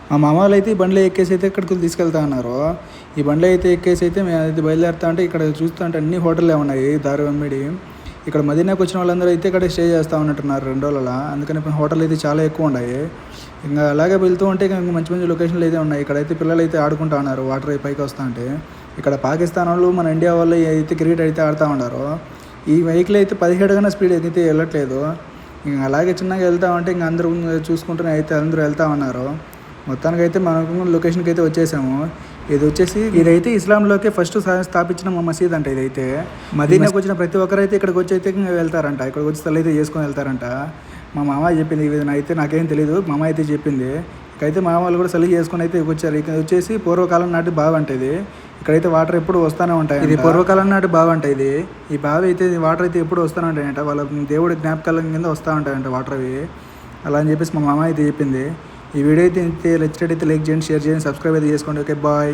మా మామ వాళ్ళు అయితే ఈ బండిలో ఎక్కేసి అయితే ఇక్కడికి తీసుకెళ్తా అన్నారు. ఈ బండిలో అయితే ఎక్కేసి అయితే మేము అయితే బయలుదేరుతా అంటే ఇక్కడ చూస్తూ అంటే అన్ని హోటల్లే ఉన్నాయి దారి వెంబడి. ఇక్కడ మదీనాకు వచ్చిన వాళ్ళందరూ అయితే ఇక్కడ స్టే చేస్తూ ఉన్నట్టున్నారు 2 రోజుల. అందుకని హోటల్ అయితే చాలా ఎక్కువ ఉన్నాయి. ఇంకా అలాగే వెళ్తూ ఉంటే ఇంకా మంచి మంచి లొకేషన్లు అయితే ఉన్నాయి. ఇక్కడైతే పిల్లలు అయితే ఆడుకుంటా ఉన్నారు వాటర్ పైకి వస్తూ ఉంటే. ఇక్కడ పాకిస్తాన్ వాళ్ళు మన ఇండియా వాళ్ళు అయితే క్రికెట్ అయితే ఆడుతూ ఉన్నారు. ఈ వెహికల్ అయితే 17 కన్నా స్పీడ్ అయితే వెళ్ళట్లేదు. ఇంకా అలాగే చిన్నగా వెళ్తూ ఉంటే ఇంకా అందరూ చూసుకుంటూనే అయితే అందరూ వెళ్తూ ఉన్నారు. మొత్తానికి అయితే మనకు లొకేషన్కి అయితే వచ్చేసాము. ఇదైతే ఇస్లాంలోకి ఫస్ట్ స్థాపించిన మసీద్ అంట. ఇదైతే మదీనాకు వచ్చిన ప్రతి ఒక్కరు అయితే ఇక్కడికి వచ్చి అయితే వెళ్తారంట. ఇక్కడికి వచ్చి తల్లి అయితే చేసుకొని వెళ్తారంట. మా మామ చెప్పింది. ఇది అయితే నాకేం తెలియదు, మా అమ్మ అయితే చెప్పింది. ఇక్కడైతే మా వాళ్ళు కూడా సలి చేసుకొని అయితే వచ్చారు. ఇక్కడ వచ్చేసి పూర్వకాలం నాటి బావి అంటే ఇది. ఇక్కడైతే వాటర్ ఎప్పుడు వస్తూనే ఉంటాయి. ఇది పూర్వకాలం నాటి బావి అంటే ఇది. ఈ బావి అయితే వాటర్ అయితే ఎప్పుడు వస్తూనే ఉంటాయంట. వాళ్ళ దేవుడి జ్ఞాపకాల కింద వస్తూ ఉంటాయంట వాటర్ అవి. అలా అని చెప్పేసి మా మామ అయితే చెప్పింది. ఈ వీడియో అయితే నచ్చినట్టయితే లైక్ చేయండి, షేర్ చేయండి, సబ్స్క్రైబ్ అయితే చేసుకోండి. Okay, bye.